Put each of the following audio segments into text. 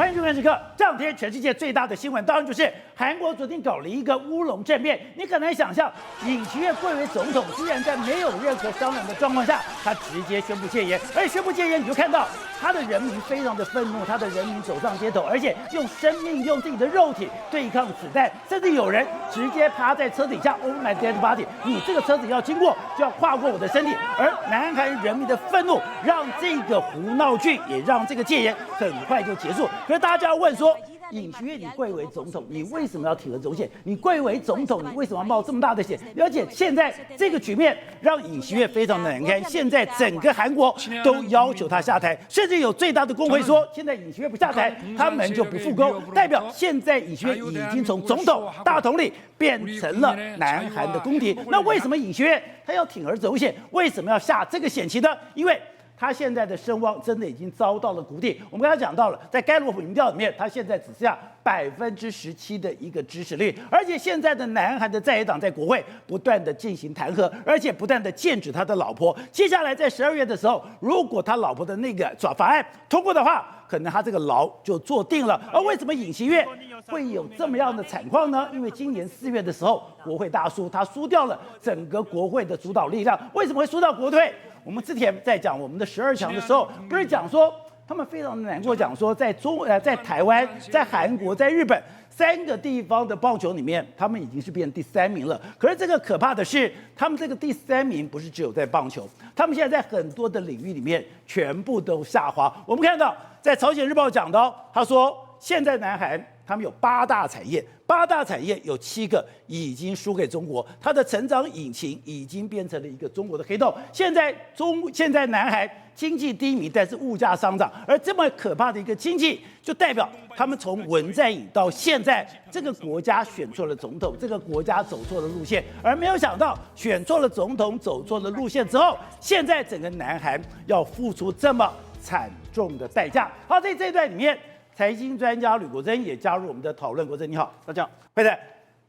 欢迎收看时刻。这两天全世界最大的新闻，当然就是韩国昨天搞了一个乌龙政变。你很难想象，尹锡悦贵为总统，居然在没有任何商量的状况下，他直接宣布戒严。而且宣布戒严，你就看到他的人民非常的愤怒，他的人民走上街头，而且用生命、用自己的肉体对抗子弹，甚至有人直接趴在车底下 ，Oh my dead body！ 你这个车子要经过，就要跨过我的身体。而南韩人民的愤怒，让这个胡闹剧，也让这个戒严很快就结束。可是大家就要问说，尹锡悦你贵为总统，你为什么要铤而走险？你贵为总统，你为什么要冒这么大的险？而且现在这个局面让尹锡悦非常的难堪，现在整个韩国都要求他下台，甚至有最大的工会说，现在尹锡悦不下台，他们就不复工，代表现在尹锡悦已经从总统大统领变成了南韩的宫廷。那为什么尹锡悦他要铤而走险？为什么要下这个险棋呢？因为他现在的声望真的已经遭到了谷底。我们刚才讲到了，在盖洛普民调里面，他现在只剩下17%的一个支持率，而且现在的南韩的在野党在国会不断的进行弹劾，而且不断的剑指他的老婆。接下来在12月的时候，如果他老婆的那个法案通过的话，可能他这个牢就坐定了。而为什么尹锡悦会有这么样的惨况呢？因为今年4月的时候，国会大输，他输掉了整个国会的主导力量。为什么会输到国会？我们之前在讲我们的12强的时候，不是讲说他们非常的难过，讲说在台湾、在韩国、在日本3个地方的棒球里面，他们已经是变成第3名了。可是这个可怕的是，他们这个第3名不是只有在棒球，他们现在在很多的领域里面全部都下滑。我们看到在朝鲜日报讲的，他说现在南韩他们有8大产业。8大产业有7个已经输给中国，它的成长引擎已经变成了一个中国的黑洞。现在南韩经济低迷，但是物价上涨，而这么可怕的一个经济，就代表他们从文在寅到现在，这个国家选错了总统，这个国家走错了路线，而没有想到选错了总统，走错了路线之后，现在整个南韩要付出这么惨重的代价。好，在这一段里面，财经专家吕国珍也加入我们的讨论。国珍你好，大家好。会长，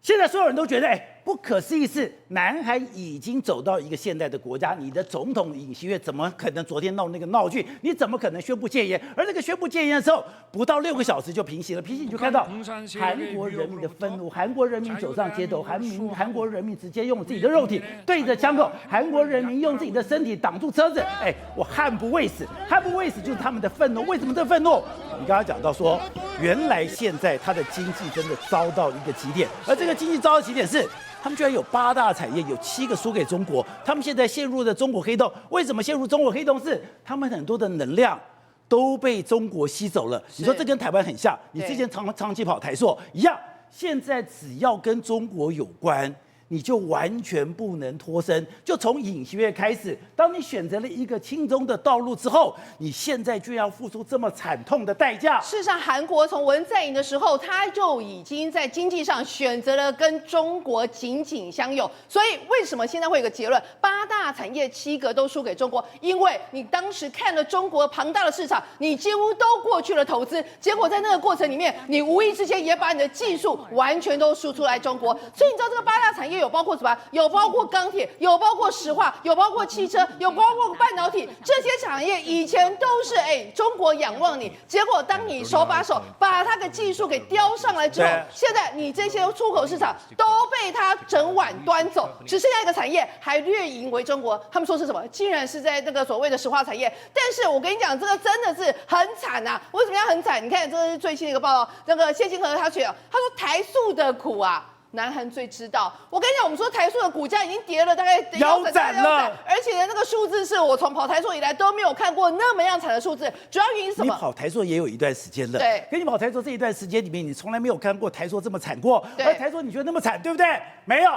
现在所有人都觉得，不可思议是南韩已经走到一个现代的国家，你的总统尹锡悦怎么可能昨天闹那个闹剧？你怎么可能宣布戒严？而这个宣布戒严的时候，不到6个小时就平息了。平息你就看到韩国人民的愤怒，韩国人民走上街头，韩国人民直接用自己的肉体对着枪口，韩国人民用自己的身体挡住车子。我悍不畏死，悍不畏死就是他们的愤怒。为什么这愤怒？你刚刚讲到说，原来现在他的经济真的遭到一个极点，而这个经济遭到极点是，他们居然有8大产业，有7个输给中国。他们现在陷入了中国黑洞。为什么陷入中国黑洞？是他们很多的能量都被中国吸走了。你说这跟台湾很像，你之前长期跑台塑一样。现在只要跟中国有关，你就完全不能脱身。就从尹锡悦开始，当你选择了一个亲中的道路之后，你现在就要付出这么惨痛的代价。事实上，韩国从文在寅的时候，他就已经在经济上选择了跟中国紧紧相拥。所以为什么现在会有个结论？8大产业7个都输给中国？因为你当时看了中国庞大的市场，你几乎都过去了投资，结果在那个过程里面，你无意之间也把你的技术完全都输出来中国。所以你知道这个8大产业有包括什么？有包括钢铁，有包括石化，有包括汽车，有包括半导体。这些产业以前都是中国仰望你，结果当你手把手把它的技术给叼上来之后，现在你这些出口市场都被它整碗端走，只剩下一个产业还略赢为中国。他们说是什么？竟然是在那个所谓的石化产业。但是我跟你讲，这个真的是很惨啊！为什么要很惨？你看，这是最新的一个报道，那个谢金河他说台塑的苦啊，南韩最知道。我跟你讲，我们说台塑的股价已经跌了大概腰斩了，而且那个数字是我从跑台塑以来都没有看过那么样惨的数字。主要原因是什么？你跑台塑也有一段时间了，对，跟你跑台塑这一段时间里面，你从来没有看过台塑这么惨过。而台塑你觉得那么惨，对不对？没有，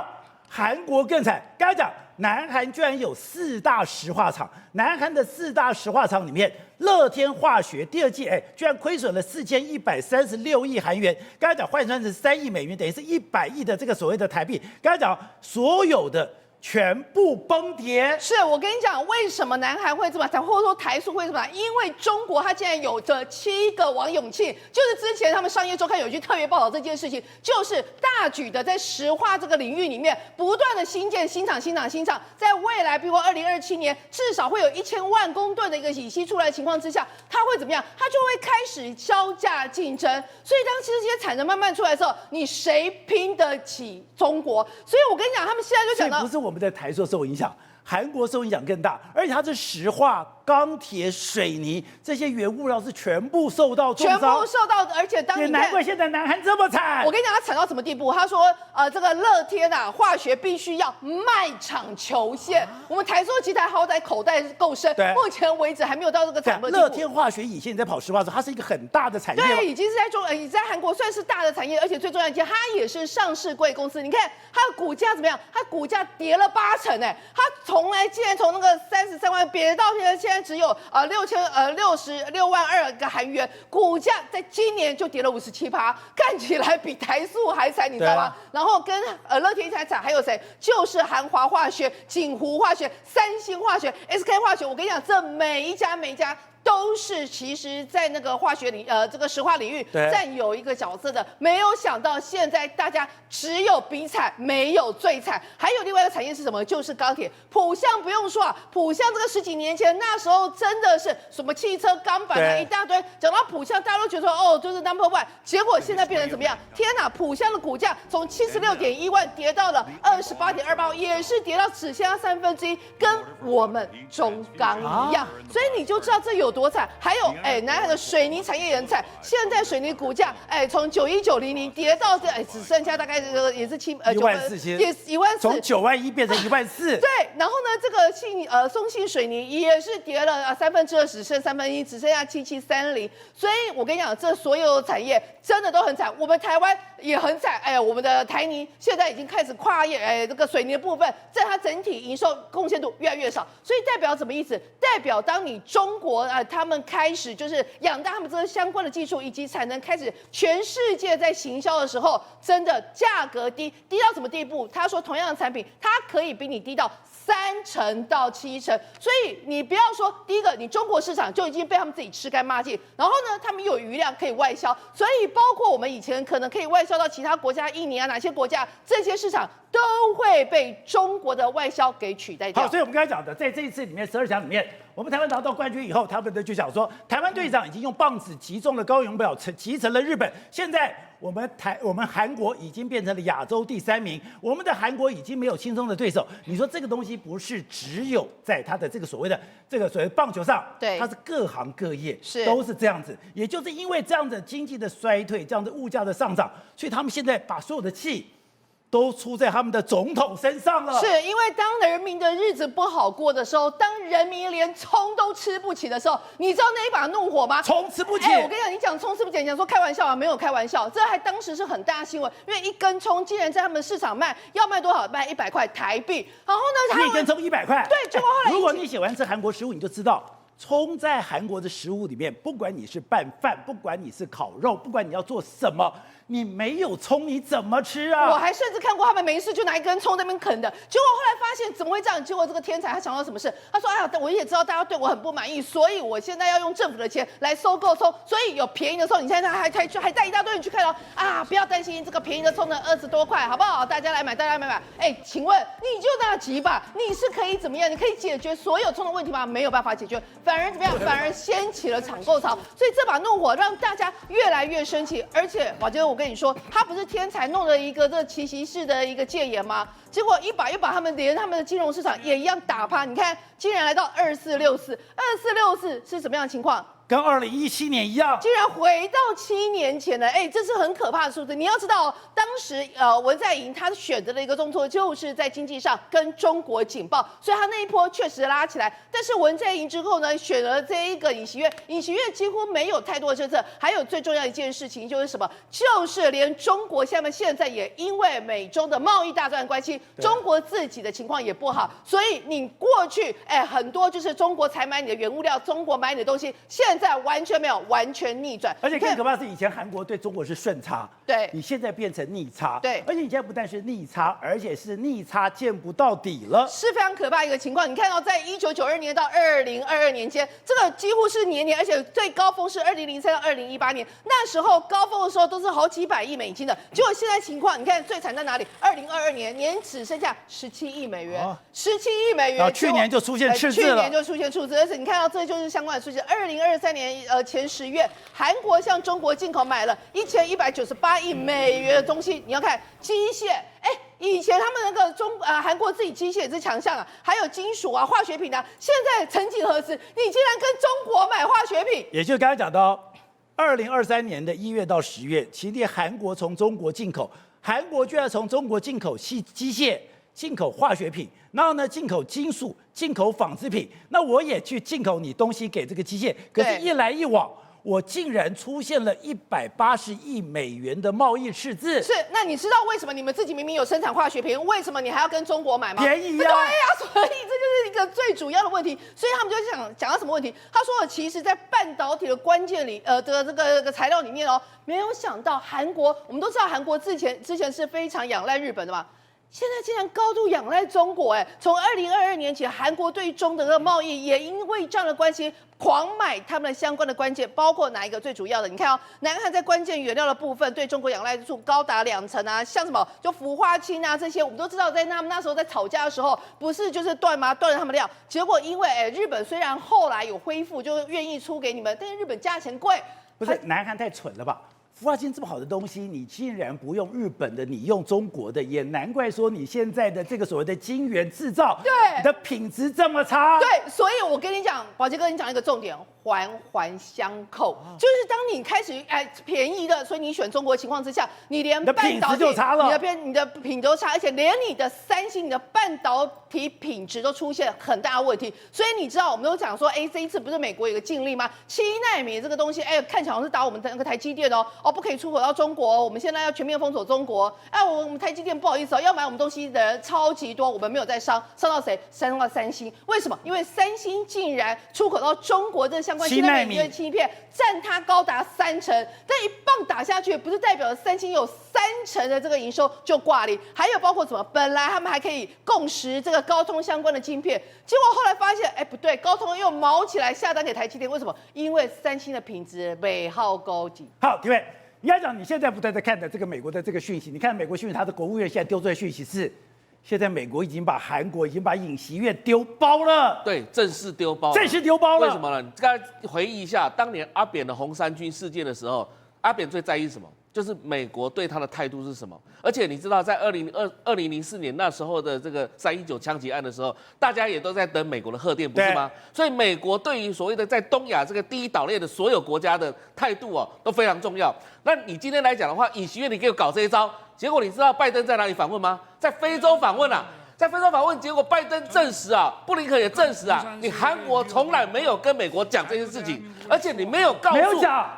韩国更惨。刚才讲，南韩居然有4大石化厂，南韩的4大石化厂里面，乐天化学第2季居然亏损了4136亿韩元。刚才讲换算成3亿美元，等于是100亿的这个所谓的台币。刚才讲所有的全部崩跌。是我跟你讲，为什么南韩会这么惨，或者说台塑会这么惨？因为中国它竟然有着7个王永庆，就是之前他们商业周刊有一句特别报道这件事情，就是大举的在石化这个领域里面不断的新建新厂，在未来，比如2027年至少会有1000万公吨的一个乙烯出来的情况之下，它会怎么样？它就会开始销价竞争。所以当其实这些产能慢慢出来的时候，你谁拼得起中国？所以我跟你讲，他们现在就讲到，所以不是我们的台塑受影响，韩国受影响更大，而且它是石化、钢铁、水泥这些原物料是全部受到重伤，全部受到，而且当你也难怪现在南韩这么惨。我跟你讲，他惨到什么地步？他说，这个乐天啊，化学必须要卖场求现。我们台塑集团好歹口袋够深，目前为止还没有到这个惨不的地步。乐天化学以前你在跑石化的时候，它是一个很大的产业，对，已经是在韩国算是大的产业，而且最重要一件，它也是上市贵公司。你看它的股价怎么样？它股价跌了80%它竟然从那个33万跌到现在只有66万2个韩元，股价在今年就跌了57%，看起来比台塑还惨，你知道吗？然后跟乐天一起来惨，还有谁？就是韩华化学、锦湖化学、三星化学、SK 化学。我跟你讲，这每一家都是其实在那个化学这个石化领域占有一个角色的。没有想到现在大家只有比惨，没有最惨。还有另外一个产业是什么？就是钢铁。浦项不用说啊，浦项这个10几年前那时候真的是什么汽车钢板啊一大堆，讲到浦项大家都觉得说哦就是 No.1， 结果现在变成怎么样？天哪，浦项的股价从76.1万跌到了28.28万，也是跌到只剩下1/3，跟我们中钢一样。所以你就知道这有多惨。还有南海的水泥产业也很惨，现在水泥股价从91900跌到只剩下大概也是14000，也14000，从91000变成14000。对，然后呢，这个松信水泥也是跌了2/3，只剩1/3，只剩下7730。所以我跟你讲，这所有产业真的都很惨，我们台湾也很惨。我们的台泥现在已经开始跨业，这个水泥的部分占它整体营收贡献度越来越少，所以代表什么意思？代表当你中国他们开始就是养大他们这个相关的技术以及产能，开始全世界在行销的时候，真的价格低到什么地步？他说同样的产品，它可以比你低到30%到70%，所以你不要说第一个，你中国市场就已经被他们自己吃干抹净，然后呢，他们又有余量可以外销，所以包括我们以前可能可以外销到其他国家，印尼啊哪些国家，这些市场都会被中国的外销给取代掉。好，所以我们刚才讲的，在这一次里面12强里面，我们台湾拿到冠军以后，他们就讲说，台湾队长已经用棒子击中了高雄表，击沉了日本。现在我们韩国已经变成了亚洲第3名，我们的韩国已经没有轻松的对手。你说这个东西不是只有在他的这个所谓棒球上，对，它是各行各业都是这样子。也就是因为这样的经济的衰退，这样的物价的上涨，所以他们现在把所有的气都出在他们的总统身上了。是因为当人民的日子不好过的时候，当人民连葱都吃不起的时候，你知道那一把怒火吗？葱吃不起。我跟你讲，你讲葱吃不起，你讲说开玩笑啊，没有开玩笑，这还当时是很大新闻，因为一根葱竟然在他们市场要卖多少？卖100块台币。然后呢，一根葱100块。对，结果后来如果你喜欢吃韩国食物，你就知道。葱在韩国的食物里面，不管你是拌饭，不管你是烤肉，不管你要做什么，你没有葱你怎么吃啊？我还甚至看过他们没事就拿一根葱在那边啃的，结果后来发现怎么会这样？结果这个天才他想到什么事？他说：“哎呀，我也知道大家对我很不满意，所以我现在要用政府的钱来收购葱，所以有便宜的时候，你现在还带一大堆人去看哦啊！不要担心，这个便宜的葱呢20多块，好不好？大家来买，大家来买。请问你就那几把，你是可以怎么样？你可以解决所有葱的问题吗？没有办法解决，反而怎么样？反而掀起了抢购潮，所以这把怒火让大家越来越生气。而且宝杰，我跟你说，他不是天才弄了一个这奇袭式的一个戒严吗？结果一把他们连他们的金融市场也一样打趴。你看，竟然来到2464是什么样的情况？跟2017年一样，竟然回到7年前了，这是很可怕的数字。你要知道，当时文在寅他选择的一个动作，就是在经济上跟中国警报，所以他那一波确实拉起来。但是文在寅之后呢，选了这一个尹锡悦，尹锡悦几乎没有太多的政策。还有最重要一件事情就是什么？就是连中国现在也因为美中的贸易大战关系，中国自己的情况也不好，所以你过去很多就是中国采买你的原物料，中国买你的东西，现在完全没有，完全逆转。而且更可怕的是，以前韩国对中国是顺差，对，你现在变成逆差，对，而且你现在不但是逆差，而且是逆差见不到底了，是非常可怕一个情况。你看到在1992年到2022年间，这个几乎是年年，而且最高峰是2003到2018年，那时候高峰的时候都是好几百亿美金的，结果现在情况，你看最惨在哪里？2022年年只剩下17亿美元，17亿美元，然后去年就出现赤字了，去年就出现赤字，而且你看到这就是相关的数据，2023年前10月，韩国向中国进口买了1198亿美元的东西，你要看机械，以前他们那个韩国自己机械也是强项啊，还有金属啊、化学品啊，现在曾几何时，你竟然跟中国买化学品？也就是刚才讲到，2023年的1月到10月，其实韩国从中国进口，韩国居然从中国进口机械、进口化学品，然后呢进口金属、进口纺织品，那我也去进口你东西给这个机械，可是一来一往。我竟然出现了180亿美元的贸易赤字。是，那你知道为什么你们自己明明有生产化学品，为什么你还要跟中国买吗？便宜啊！对呀，所以这就是一个最主要的问题。所以他们就讲到什么问题？他说，其实，在半导体的关键里，这个材料里面哦，没有想到韩国，我们都知道韩国之前是非常仰赖日本的嘛。现在竟然高度仰赖中国，从2022年起，韩国对中的贸易也因为这样的关系，狂买他们的相关的关键，包括哪一个最主要的？你看哦，南韩在关键原料的部分对中国仰赖度高达20%啊，像什么就氟化氢啊这些，我们都知道，在他们那时候在吵架的时候，不是就是断吗？断了他们料，结果因为日本虽然后来有恢复，就愿意出给你们，但是日本价钱贵，不是南韩太蠢了吧？氟化氢这么好的东西，你竟然不用日本的，你用中国的，也难怪说你现在的这个所谓的晶圆制造，对，你的品质这么差。对，所以我跟你讲，宝杰哥，你讲一个重点，环环相扣，就是当你开始便宜的，所以你选中国情况之下，你连半导体你的品质就差了，你的品质都差，而且连你的三星、你的半导体品质都出现很大的问题。所以你知道，我们都讲说，这一次不是美国有个禁令吗？7奈米这个东西，看起来好像是打我们的那个台积电哦，不可以出口到中国，我们现在要全面封锁中国。我们台积电不好意思要买我们东西的人超级多，我们没有在伤到谁？伤到三星。为什么？因为三星竟然出口到中国这相关7奈米的芯片，占它高达30%。但一棒打下去，不是代表三星有30%的这个营收就挂零。还有包括什么？本来他们还可以共识这个高通相关的晶片，结果后来发现，不对，高通又毛起来下单给台积电。为什么？因为三星的品质尾号高级。好，各位。你要讲你现在不断在看的这个美国的这个讯息，你看美国讯息，他的国务院现在丢出来讯息是，现在美国已经把韩国已经把尹锡悦丢包了，对，正式丢包，正式丢包了。为什么呢？你刚才回忆一下，当年阿扁的红衫军事件的时候，阿扁最在意什么？就是美国对他的态度是什么？而且你知道，在2004年那时候的这个319枪击案的时候，大家也都在等美国的贺电，不是吗？所以美国对于所谓的在东亚这个第一岛链的所有国家的态度都非常重要。那你今天来讲的话，尹锡悦你给我搞这一招，结果你知道拜登在哪里访问吗？在非洲访问啊。在非洲访问，结果拜登证实布林肯也证实你韩国从来没有跟美国讲这件事情，而且你没有告诉，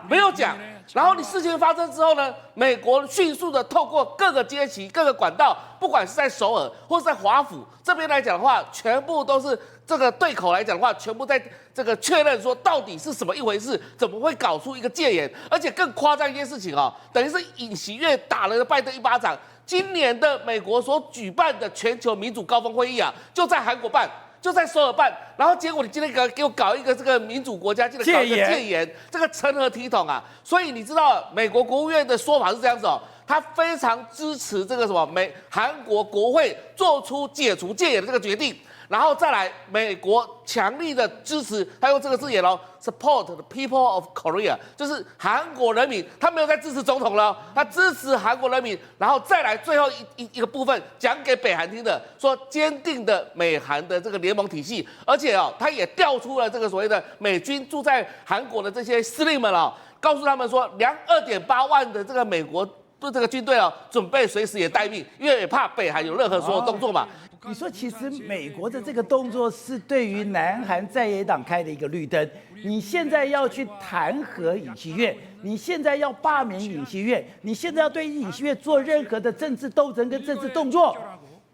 没有讲。然后你事情发生之后呢，美国迅速的透过各个阶级、各个管道，不管是在首尔或是在华府这边来讲的话，全部都是这个对口来讲的话，全部在这个确认说到底是什么一回事，怎么会搞出一个戒严？而且更夸张一件事情等于是尹锡悦打了拜登一巴掌。今年的美国所举办的全球民主高峰会议就在韩国办，就在首尔办，然后结果你今天给我搞一个这个民主国家，竟然搞一个戒严，这个成何体统啊！所以你知道美国国务院的说法是这样子他非常支持这个什么韩国国会做出解除戒严的这个决定。然后再来，美国强力的支持，他用这个字眼support the people of Korea， 就是韩国人民，他没有在支持总统了，他支持韩国人民。然后再来最后一个部分，讲给北韩听的，说坚定的美韩的这个联盟体系，而且他也调出了这个所谓的美军驻在韩国的这些司令们告诉他们说，2.8万的这个美国这个军队准备随时也待命，因为也怕北韩有任何所有动作嘛。你说，其实美国的这个动作是对于南韩在野党开的一个绿灯。你现在要去弹劾尹锡悦，你现在要罢免尹锡悦，你现在要对尹锡悦做任何的政治斗争跟政治动作，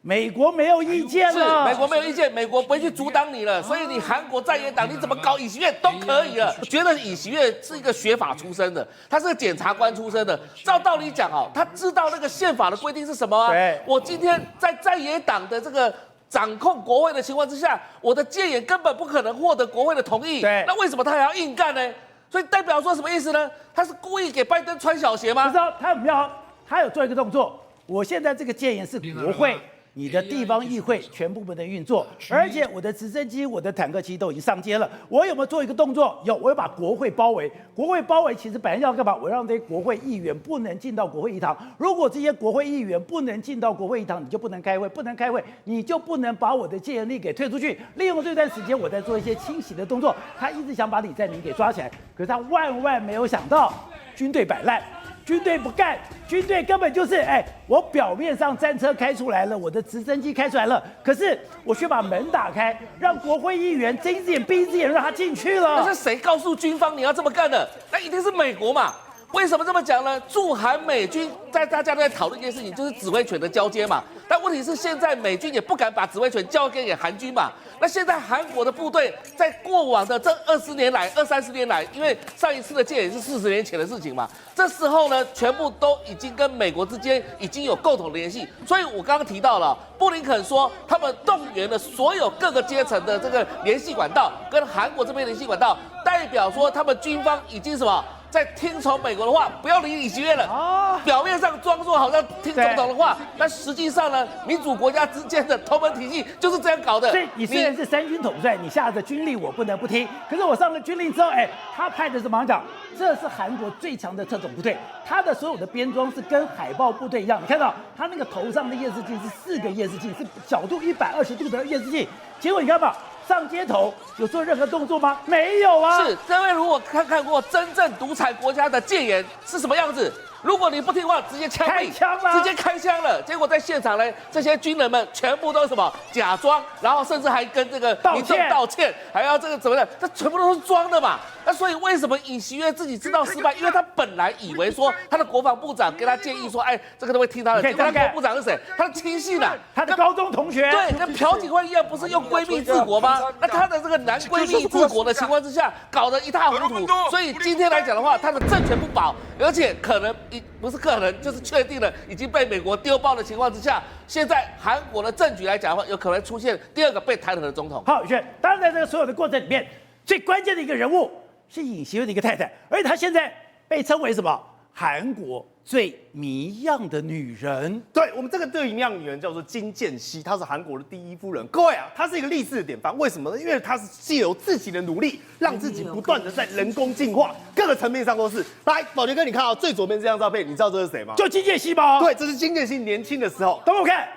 美国没有意见是了，美国没有意见，美国不会去阻挡你了，所以你韩国在野党你怎么搞尹锡悦都可以了。觉得尹锡悦是一个学法出身的，他是个检察官出身的，照道理讲哦，他知道那个宪法的规定是什么啊？对，我今天在野党的这个掌控国会的情况之下，我的戒严根本不可能获得国会的同意，对，那为什么他还要硬干呢？所以代表说什么意思呢？他是故意给拜登穿小鞋吗？不知道他有没有，他有做一个动作。我现在这个戒严是国会，你的地方议会全部不能运作，而且我的直升机、我的坦克其实都已经上街了。我有没有做一个动作？有，我要把国会包围。国会包围其实本来要干嘛？我让这些国会议员不能进到国会议堂。如果这些国会议员不能进到国会议堂，你就不能开会，不能开会，你就不能把我的戒严令给退出去。利用这段时间，我在做一些清洗的动作。他一直想把李在明给抓起来，可是他万万没有想到，军队摆烂。军队不干，军队根本就是我表面上战车开出来了，我的直升机开出来了，可是我却把门打开，让国会议员睁一只眼闭一只眼，让他进去了。那是谁告诉军方你要这么干的？那一定是美国嘛？为什么这么讲呢？驻韩美军大家都在讨论一件事情，就是指挥权的交接嘛。但问题是现在美军也不敢把指挥权交给韩军嘛。那现在韩国的部队在过往的这20年来、20-30年来，因为上一次的戒严是40年前的事情嘛，这时候呢，全部都已经跟美国之间已经有共同联系。所以我刚刚提到了，布林肯说他们动员了所有各个阶层的这个联系管道，跟韩国这边联系管道，代表说他们军方已经什么？在听从美国的话，不要理尹锡悦了。表面上装作好像听总统的话，但实际上呢，民主国家之间的同盟体系就是这样搞的。所以你虽然是三军统帅，你下的军令我不能不听。可是我上了军令之后，他派的是马长，这是韩国最强的特种部队，他的所有的编装是跟海豹部队一样。你看到他那个头上的夜视镜是4个夜视镜，是角度120度的夜视镜。结果你看吧。上街头有做任何动作吗？没有啊！是，各位如果看过真正独裁国家的戒严是什么样子？如果你不听话，直接枪毙，直接开枪了。结果在现场呢，这些军人们全部都是什么假装，然后甚至还跟这个民众道歉，还要这个怎么样？这全部都是装的嘛。那所以为什么尹锡悦自己知道失败？因为他本来以为说他的国防部长给他建议说，这个都会听他的。结果他国防部长是谁？他的亲信啊，他的高中同学。对，跟朴槿惠一样，不是用闺蜜治国吗？那他的这个男闺蜜治国的情况之下，搞得一塌糊涂。所以今天来讲的话，他的政权不保，而且可能不是可能，就是确定了已经被美国丢包的情况之下，现在韩国的政局来讲的话，有可能出现第2个被弹劾的总统。好，宇轩，当然在这个所有的过程里面，最关键的一个人物是尹锡悦的一个太太，而且她现在被称为什么？韩国最迷样的女人。对，我们这个最迷样女人叫做金建熙，她是韩国的第1夫人。各位啊，她是一个励志的典范。为什么呢？因为她是藉由自己的努力，让自己不断的在人工进化，各个层面上都是。来，宝杰哥，你看到最左边这张照片，你知道这是谁吗？就金建熙吗？对，这是金建熙年轻的时候。等我看。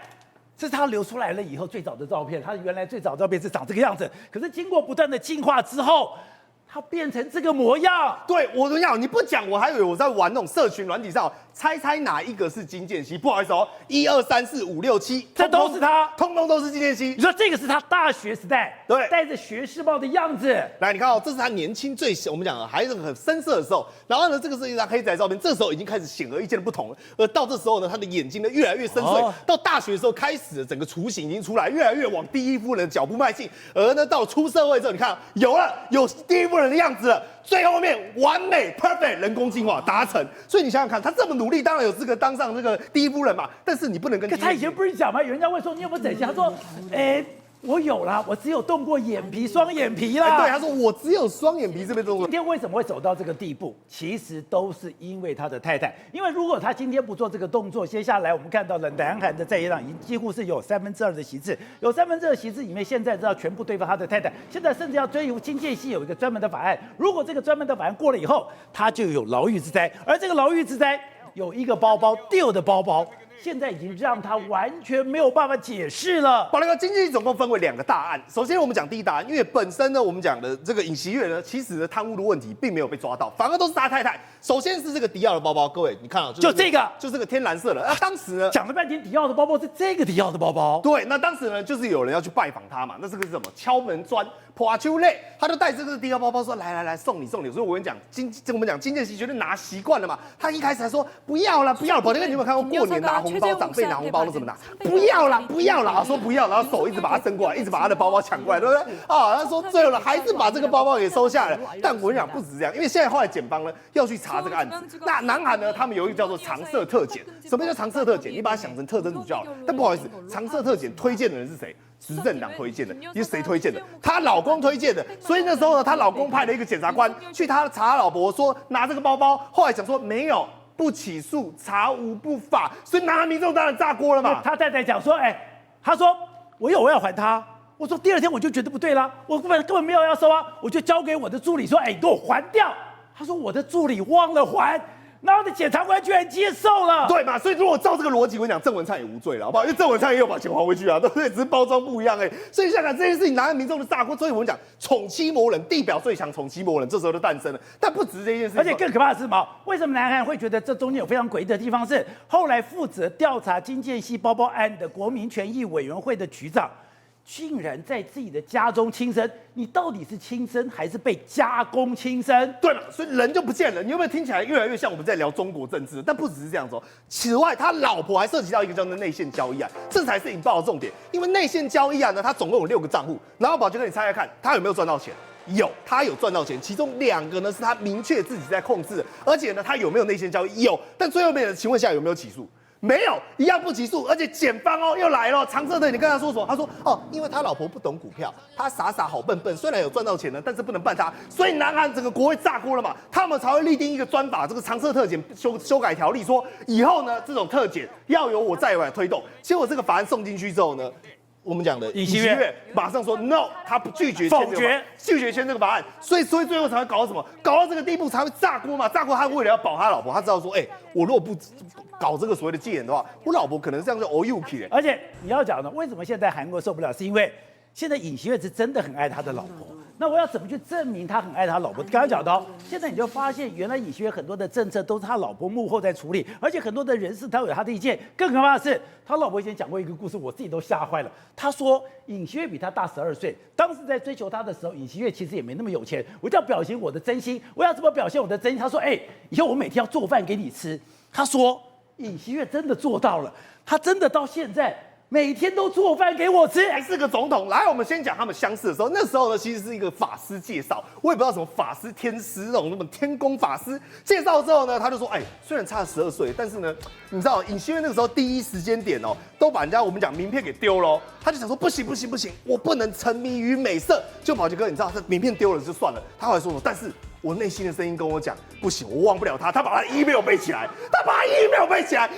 这是他流出来了以后最早的照片，他原来最早的照片是长这个样子，可是经过不断的进化之后，他变成这个模样。对，我跟你讲，你不讲，我还以为我在玩那种社群软体上猜哪一个是金建熙。不好意思哦，1、2、3、4、5、6、7，这都是他，通通都是金建熙。你说这个是他大学时代，对，戴着学士帽的样子。来，你看哦，这是他年轻我们讲还是很深色的时候。然后呢，这个是一张黑白照片，这时候已经开始显而易见的不同了。而到这时候呢，他的眼睛呢越来越深邃。到大学的时候开始，整个雏形已经出来，越来越往第1夫人的脚步迈进。而呢，到出社会之后，你看有第1夫人的样子了。最后面完美 perfect 人工进化达成，所以你想想看，他这么努力，当然有资格当上这个第1夫人嘛。但是你不能跟。可他以前不是讲吗？有人家问说你有没有整形，他说，我有啦，我只有动过眼皮、双眼皮啦。对，他说我只有双眼皮这边动过。今天为什么会走到这个地步？其实都是因为他的太太。因为如果他今天不做这个动作，接下来我们看到了南韩的在野党已经几乎是有2/3的席次，有2/3的席次里面，现在知道全部对付他的太太。现在甚至要追由金建熙有一个专门的法案，如果这个专门的法案过了以后，他就有牢狱之灾。而这个牢狱之灾有一个包包丢的包包。现在已经让他完全没有办法解释了。宝莱哥，经济总共分为2个大案。首先我们讲第一大案，因为本身呢，我们讲的这个尹锡悦呢，其实呢贪污的问题并没有被抓到，反而都是他太太。首先是这个迪奥的包包，各位你看啊，就这个，就这个天蓝色的。那当时呢，讲了半天迪奥的包包是这个迪奥的包包。对，那当时呢，就是有人要去拜访他嘛，那这个是什么？敲门砖。破秋类，他就带这个迪奥包包说来送你。所以我跟你讲，我们讲金建熙绝对拿习惯了嘛。他一开始还说不要了。宝杰哥，你有没有看过过年拿红包，长辈拿红包都怎么拿？不要啦，说不要，然后手一直把他伸过来，一直把他的包包抢过来，对不对？啊，他说最后呢，还是把这个包包给收下来了。但我跟你讲，不止这样，因为现在后来检方呢要去查这个案子。那南韩呢，他们有一个叫做常设特检。什么叫常设特检？你把它想成特侦组就好了。但不好意思，常设特检推荐的人是谁？执政党推荐的，你是谁推荐的？她老公推荐的，所以那时候呢，她老公派了一个检察官去查她老婆，说拿这个包包，后来讲说没有，不起诉，查无不法，所以南韩民众当然炸锅了嘛。他太太讲说，他说我要还他，我说第二天我就觉得不对啦，我根本没有要收啊，我就交给我的助理说，给我还掉。他说我的助理忘了还。然后检察官居然接受了，对嘛？所以如果照这个逻辑，我跟你讲，郑文灿也无罪了，好不好？因为郑文灿也有把钱还回去啊，对不对？只是包装不一样所以想想这件事情，南韩民众的炸锅。所以我们讲宠妻魔人，地表最强宠妻魔人，这时候就诞生了。但不止这件事情，而且更可怕的是什么？为什么南韩会觉得这中间有非常诡异的地方？是后来负责调查金建熙包包案的国民权益委员会的局长。竟然在自己的家中轻生，你到底是轻生还是被加工轻生？对嘛？所以人就不见了。你有没有听起来越来越像我们在聊中国政治？但不只是这样子哦。此外，他老婆还涉及到一个叫做内线交易案，这才是引爆的重点。因为内线交易案呢，他总共有6个账户，然后宝杰哥，你猜猜看，他有没有赚到钱？有，他有赚到钱，其中2个呢是他明确自己在控制的，而且呢，他有没有内线交易？有，但最后面的情况下有没有起诉？没有，一样不起诉，而且检方又来了。常设的，你跟他说什么？他说因为他老婆不懂股票，他傻好笨，虽然有赚到钱呢，但是不能办他，所以南韩整个国会炸锅了嘛，他们才会立定一个专法，这个常设特检修改条例，说以后呢这种特检要由我在外推动。结果这个法案送进去之后呢，我们讲的尹锡悦马上说 no， 他不拒绝签这个法案，所以最后才会搞到什么？搞到这个地步才会炸锅嘛！炸锅，他为了要保他老婆，他知道说，我如果不搞这个所谓的戒严的话，我老婆可能这样就OK。而且你要讲的，为什么现在韩国受不了？是因为现在尹锡悦是真的很爱他的老婆。那我要怎么去证明他很爱他老婆？刚刚讲到，现在你就发现，原来尹锡悦很多的政策都是他老婆幕后在处理，而且很多的人事他有他的意见。更可怕的是，他老婆以前讲过一个故事，我自己都吓坏了。他说尹锡悦比他大12岁，当时在追求他的时候，尹锡悦其实也没那么有钱。我就要表现我的真心，我要怎么表现我的真心？他说：“以后我每天要做饭给你吃。”他说尹锡悦真的做到了，他真的到现在。每天都做饭给我吃，还是个总统。来，我们先讲他们相识的时候。那时候呢，其实是一个法师介绍，我也不知道什么法师、天师那种什么天宫法师介绍之后呢，他就说，虽然差了12岁，但是呢，你知道尹锡悦那个时候第一时间点都把人家我们讲名片给丢了，他就想说不行，我不能沉迷于美色。就宝杰哥，你知道这名片丢了就算了，他后来说什么？但是我内心的声音跟我讲，不行，我忘不了他。他把他的 email 背起来，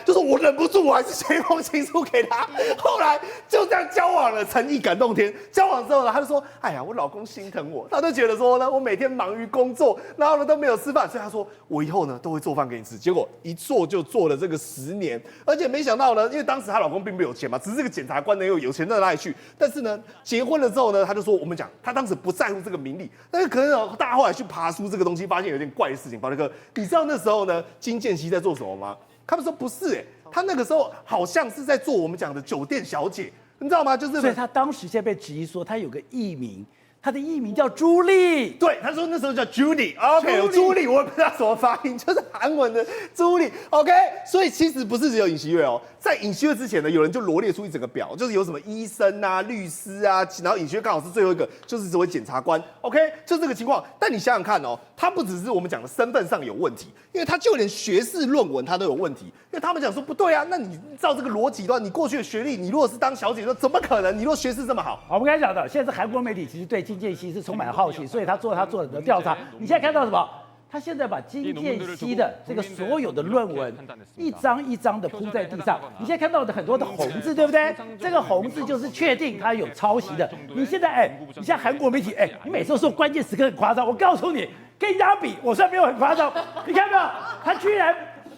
就是我忍不住，我还是写一封情书给他。后来就这样交往了，诚意感动天。交往之后呢，他就说：“哎呀，我老公心疼我，他就觉得说呢，我每天忙于工作，然后呢都没有吃饭，所以他说我以后呢都会做饭给你吃。”结果一做就做了这个10年，而且没想到呢，因为当时她老公并不有钱嘛，只是这个检察官呢又有钱到哪里去？但是呢，结婚了之后呢，他就说我们讲他当时不在乎这个名利，但是可能大家后来去爬出这个东西，发现有点怪的事情。宝杰哥，你知道那时候呢，金建熙在做什么吗？他们说不是，他那个时候好像是在做我们讲的酒店小姐，你知道吗？就是，所以他当时现在被质疑说他有个艺名。他的艺名叫朱莉，对，他说那时候叫 Judy，OK， 朱莉，我也不知道怎么发音，就是韩文的朱莉 ，OK， 所以其实不是只有尹锡悦在尹锡悦之前呢，有人就罗列出一整个表，就是有什么医生啊、律师啊，然后尹锡悦刚好是最后一个，就是这位检察官 ，OK， 就这个情况。但你想想看他不只是我们讲的身份上有问题，因为他就连学士论文他都有问题，因为他们讲说不对啊，那你照这个逻辑的话，你过去的学历，你如果是当小姐，说怎么可能？你如果学识这么好，我们刚才讲的，现在是韩国媒体其实对金建熙是充满好奇，所以他做很多调查。你现在看到什么？他现在把金建熙的这个所有的论文一张一张的铺在地上，你现在看到的很多的红字，对不对？这个红字就是确定他有抄袭的。你现在你像韩国媒体你每次都说关键时刻很夸张，我告诉你，跟人家比，我虽然没有很夸张，你看到没有？他居然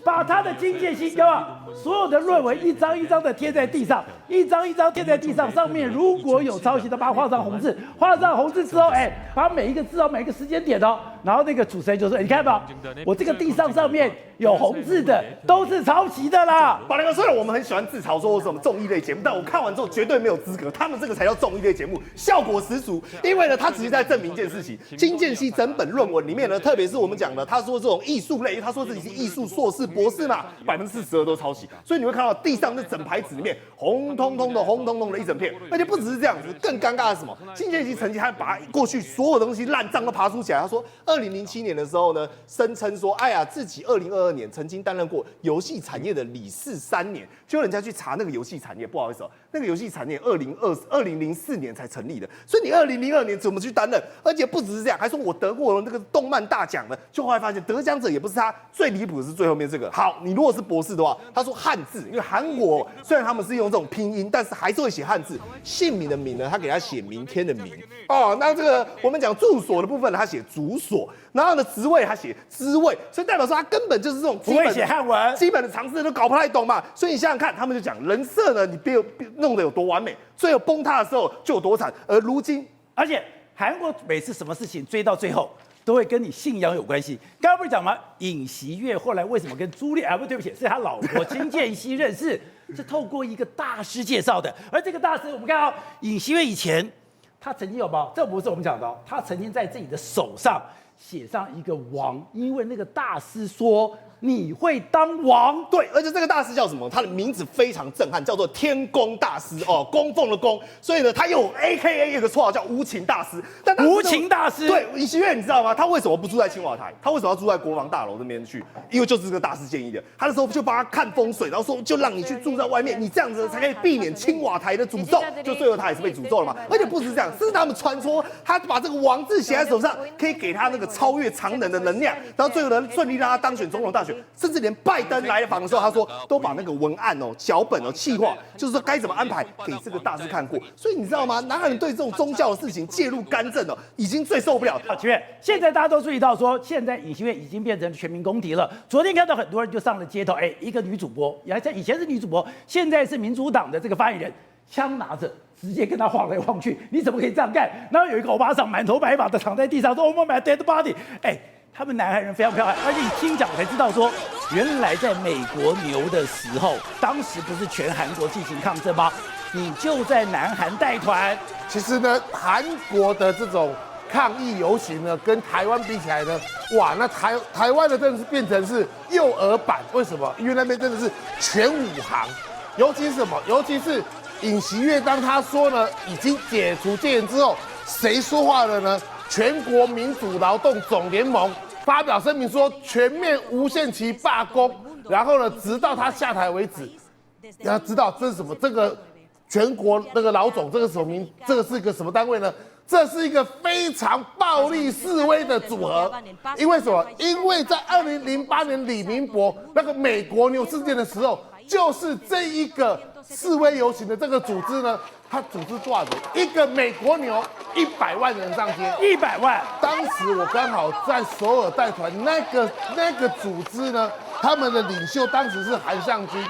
把他的经建系所有的论文一张一张的贴在地上，一张一张贴在地上，上面如果有抄袭的，把它画上红字，画上红字之后，把每一个字每一个时间点然后那个主持人就说：“你看吧，我这个地上面有红字的都是抄袭的啦。”宝良哥，虽然我们很喜欢自嘲说什么综艺类节目，但我看完之后绝对没有资格，他们这个才叫综艺类节目，效果十足。因为呢，他只是在证明一件事情：金建熙整本论文里面呢，特别是我们讲的，他说这种艺术类，他说自己是艺术硕士、博士嘛，42%都抄袭。所以你会看到地上那整排纸里面红彤彤的一整片，而且不只是这样子，更尴尬的是什么？金建熙曾经还把过去所有东西烂账都爬出起来，他说2007年的时候呢，声称说，哎呀，自己2022年曾经担任过游戏产业的理事3年，就人家去查那个游戏产业，不好意思那个游戏产业2004年才成立的，所以你2002年怎么去担任？而且不只是这样，还说我得过了那个动漫大奖的，就后来发现得奖者也不是他，最离谱的是最后面这个。好，你如果是博士的话，他说汉字，因为韩国虽然他们是用这种拼音，但是还是会写汉字，姓名的名呢，他给他写明天的明那这个我们讲住所的部分呢，他写主所。然后呢，职位他写职位，所以代表说他根本就是这种不会写汉文，基本的常识都搞不太懂嘛。所以你想想看，他们就讲人设呢，你别弄得有多完美，最后崩塌的时候就有多惨。而如今，而且韩国每次什么事情追到最后，都会跟你信仰有关系。刚刚不是讲吗？尹锡悦后来为什么跟朱莉对不起，是他老婆金建熙认识，是透过一个大师介绍的。而这个大师，我们看到尹锡悦以前，他曾经有没有？这不是我们讲的，他曾经在自己的手上写上一个王，因为那个大师说你会当王。对，而且这个大师叫什么？他的名字非常震撼，叫做天宫大师供奉的供。所以呢，他有 AKA 有个绰号叫无情大师。但无情大师，对，尹锡悦你知道吗？他为什么不住在青瓦台？他为什么要住在国防大楼那边去？因为就是这个大师建议的。他那时候就帮他看风水，然后说就让你去住在外面，你这样子才可以避免青瓦台的诅咒。就最后他也是被诅咒了嘛。而且不止这样，是他们传说他把这个王字写在手上，可以给他那个超越常人的能量，然后最后呢顺利让他当选总统大选，甚至连拜登来访的时候，他说都把那个文案脚本企划，就是说该怎么安排给这个大师看过。所以你知道吗？南韩人对这种宗教的事情介入干政已经最受不了。请问现在大家都注意到说，现在尹锡悦已经变成全民公敌了。昨天看到很多人就上了街头，一个女主播，以前是女主播，现在是民主党的这个发言人，枪拿着。直接跟他晃来晃去，你怎么可以这样干？然后有一个欧巴桑满头白发的躺在地上，说我们买 dead body。他们南韩人非常漂亮，而且你听讲才知道说，原来在美国牛的时候，当时不是全韩国进行抗争吗？你就在南韩带团。其实呢，韩国的这种抗议游行呢，跟台湾比起来呢，哇，那台湾的真的是变成是幼儿版。为什么？因为那边真的是全武行，尤其是什么？尤其是尹锡悦当他说呢，已经解除戒严之后，谁说话了呢？全国民主劳动总联盟发表声明说，全面无限期罢工，然后呢，直到他下台为止。要知道这是什么？这个全国那个老总，这个这个是一个什么单位呢？这是一个非常暴力示威的组合。因为什么？因为在2008年李明博那个美国牛事件的时候，就是这一个示威游行的这个组织呢，他组织多少人？一个美国牛100万人上街，100万。当时我刚好在首尔带团，那个组织呢，他们的领袖当时是韩相军，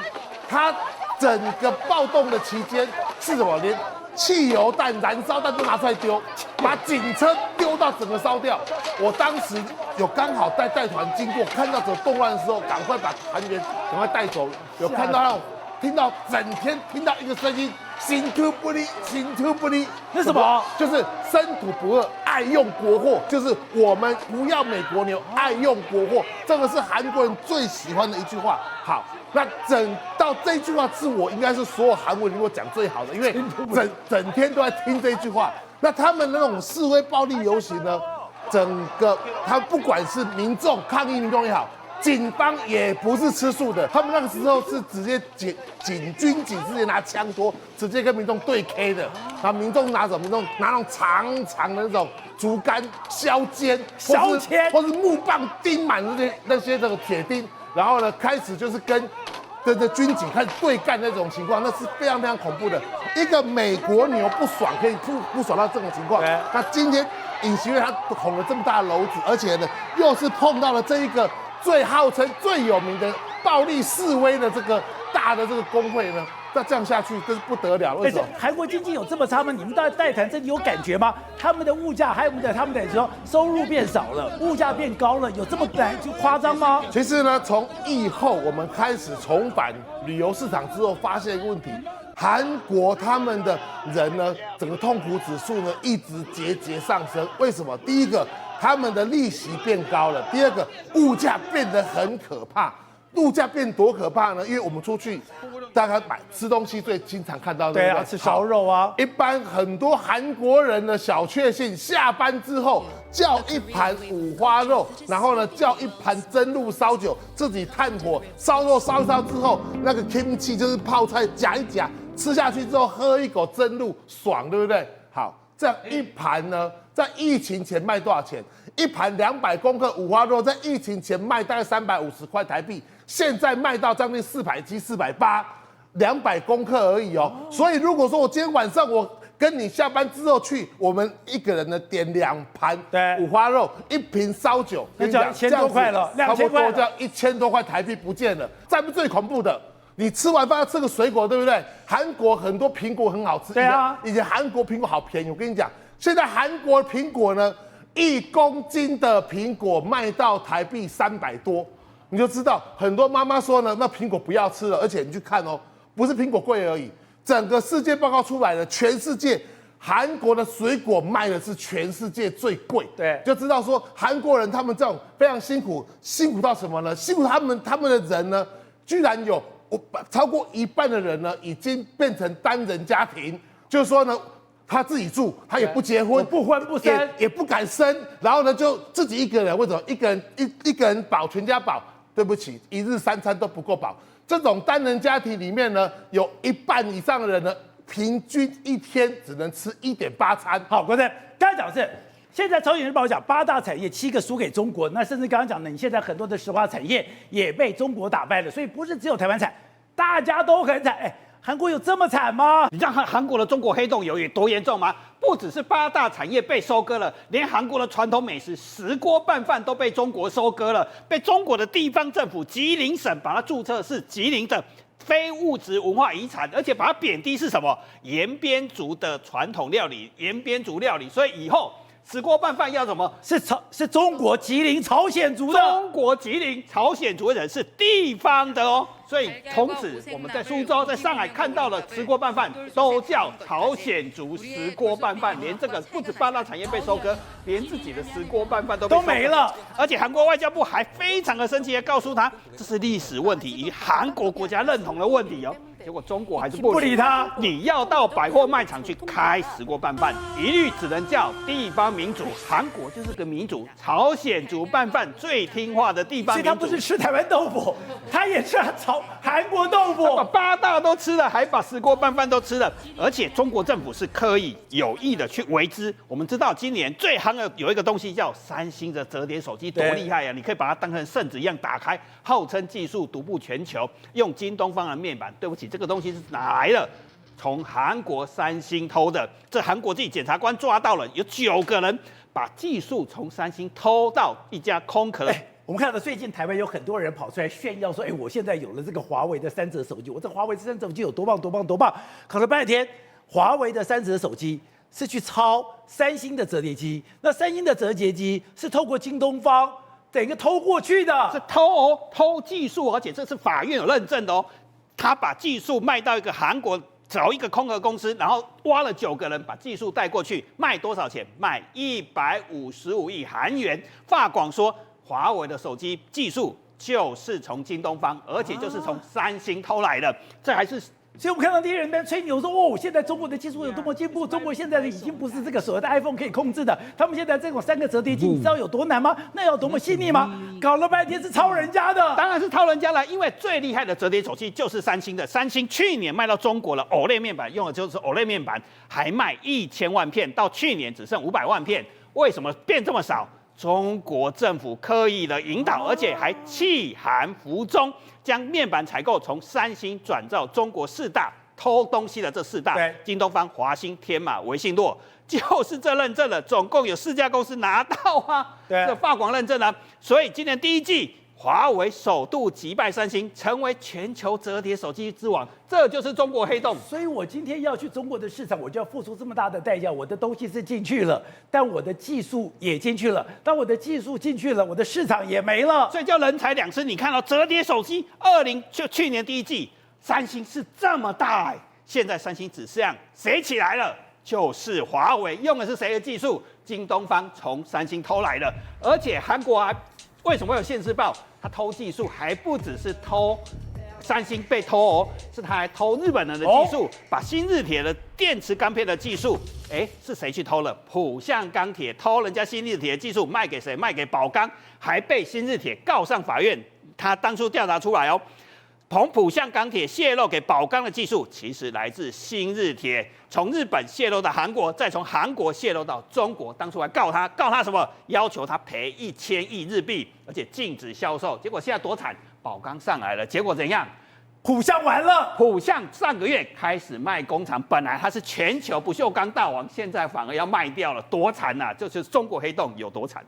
他整个暴动的期间是什么？连汽油弹、燃烧弹都拿出来丢，把警车丢到整个烧掉。我当时有刚好带团经过，看到这个动乱的时候，赶快把团员赶快带走。有看到那种。听到整天听到一个声音，心土不离，心土不离。那什么？就是生土不饿，爱用国货，就是我们不要美国牛，爱用国货。这个是韩国人最喜欢的一句话。好，那整到这句话是我应该是所有韩文里面讲最好的，因为整天都在听这句话。那他们那种示威暴力游行呢，整个他不管是民众抗议民众也好。警方也不是吃素的，他们那个时候是直接警军直接拿枪托，直接跟民众对 K 的。然后民众拿什么？民众拿那种长的那种竹竿削尖，或是木棒钉满那些这个铁钉，然后呢开始就是跟着军警开始对干那种情况，那是非常非常恐怖的。一个美国牛不爽可以不爽到这种情况，那今天尹锡悦他捅了这么大的篓子，而且呢又是碰到了这一个。最号称最有名的暴力示威的这个大的这个工会呢，那这样下去真是不得了。为什么？韩国经济有这么差吗？你们到代谈真的有感觉吗？他们的物价还有他们的说收入变少了，物价变高了，有这么就夸张吗？其实呢，从疫后我们开始重返旅游市场之后，发现一个问题。韩国他们的人呢，整个痛苦指数呢一直节节上升。为什么？第一个，他们的利息变高了；第二个，物价变得很可怕。物价变多可怕呢？因为我们出去大概吃东西最经常看到的，对啊，吃烧肉啊。一般很多韩国人的小确幸，下班之后叫一盘五花肉，然后呢叫一盘蒸鹿烧酒，自己炭火烧肉烧一烧之后，那个 kimchi 就是泡菜夹一夹，吃下去之后喝一口蒸鹿，爽，对不对？好，这样一盘呢，在疫情前卖多少钱？一盘200公克五花肉，在疫情前卖大概350块台币。现在卖到将近470、480，200公克而已哦。所以如果说我今天晚上我跟你下班之后去，我们一个人呢点2盘五花肉，1瓶烧酒，那就要1000多块了，2000块，就要1000多块台币不见了。再不最恐怖的，你吃完饭要吃个水果，对不对？韩国很多苹果很好吃，对啊，以前韩国苹果好便宜，我跟你讲，现在韩国苹果呢，1公斤的苹果卖到台币300多。你就知道很多妈妈说呢，那苹果不要吃了，而且你去看哦，不是苹果贵而已，整个世界报告出来了，全世界韩国的水果卖的是全世界最贵，对，就知道说韩国人他们这种非常辛苦，辛苦到什么呢？辛苦他们的人呢，居然有超过1半的人呢，已经变成单人家庭，就是说呢。他自己住，他也不结婚，不婚不生，也不敢生，然后呢，就自己一个人，为什么一个人饱，全家饱？对不起，1日3餐都不够饱。这种单人家庭里面呢，有1半以上的人呢，平均1天只能吃1.8餐。好，国正，刚才讲的是，现在朝鲜日报讲8大产业7个输给中国，那甚至刚刚讲的，你现在很多的石化产业也被中国打败了，所以不是只有台湾惨，大家都很惨。韩国有这么惨吗？你知道韩国的中国黑洞有多严重吗？不只是8大产业被收割了，连韩国的传统美食石锅拌饭都被中国收割了，被中国的地方政府吉林省把它注册是吉林的非物质文化遗产，而且把它贬低是什么？延边族的传统料理，延边族料理，所以以后。石锅拌饭要什么？是中国吉林朝鲜族的。中国吉林朝鲜族的人是地方的哦，所以从此我们在苏州、在上海看到了石锅拌饭都叫朝鲜族石锅拌饭，连这个不止8大产业被收割，连自己的石锅拌饭都没了。而且韩国外交部还非常的生气的告诉他，这是历史问题，以韩国国家认同的问题哦。结果中国还是不理他，你要到百货卖场去开石锅拌饭，一律只能叫地方民主。韩国就是个民主，朝鲜族拌饭最听话的地方民主。所以他不是吃台湾豆腐，他也吃韩国豆腐，把8大都吃了，还把石锅拌饭都吃了。而且中国政府是刻意有意的去为之。我们知道今年最夯的有一个东西叫三星的折叠手机，多厉害呀！你可以把它当成圣旨一样打开，号称技术独步全球，用京东方的面板。对不起。这个东西是哪来的？从韩国三星偷的。这韩国自己检察官抓到了，有9个人把技术从三星偷到一家空壳。我们看到最近台湾有很多人跑出来炫耀说：“我现在有了这个华为的3折手机，我这华为的3折手机有多棒多棒多棒！”搞了半天，华为的3折手机是去抄三星的折叠机，那三星的折叠机是透过京东方整个偷过去的，是偷技术，而且这是法院有认证的哦。他把技术卖到一个韩国找一个空壳公司，然后挖了9个人把技术带过去，卖多少钱？卖155亿韩元。法广说，华为的手机技术就是从京东方，而且就是从三星偷来的。这还是。所以我们看到第一人在吹牛说，哦，现在中国的技术有多么进步，中国现在已经不是这个所谓的 iPhone 可以控制的，他们现在这种3个折叠机，你知道有多难吗？那要多么细腻吗？搞了半天是抄人家的，当然是抄人家了，因为最厉害的折叠手机就是三星的，三星去年卖到中国了 OLED 面板，用的就是 OLED 面板，还卖1000万片，到去年只剩500万片，为什么变这么少？中国政府刻意的引导，而且还弃韩服中，将面板采购从三星转到中国4大偷东西的这4大，京东方、华星、天马、微信诺，就是这认证了，总共有4家公司拿到啊，这法广认证啊，所以今年第1季华为首度击败三星，成为全球折叠手机之王，这就是中国黑洞。所以我今天要去中国的市场，我就要付出这么大的代价。我的东西是进去了，但我的技术也进去了。当我的技术进去了，我的市场也没了。所以叫人财两失。你看到折叠手机，去年第一季，三星是这么大现在三星只剩下谁起来了？就是华为，用的是谁的技术？京东方从三星偷来的，而且韩国为什么会有现世报？他偷技术还不只是偷三星被偷哦，是他还偷日本人的技术，把新日铁的电池钢片的技术，是谁去偷了？浦项钢铁偷人家新日铁的技术卖给谁？卖给宝钢，还被新日铁告上法院。他当初调查出来哦。浦项钢铁泄露给宝钢的技术，其实来自新日铁，从日本泄露到韩国，再从韩国泄露到中国。当初还告他什么？要求他赔1000亿日币，而且禁止销售。结果现在多惨，宝钢上来了，结果怎样？浦项完了，浦项上个月开始卖工厂，本来它是全球不锈钢大王，现在反而要卖掉了，多惨啊！这就是中国黑洞有多惨。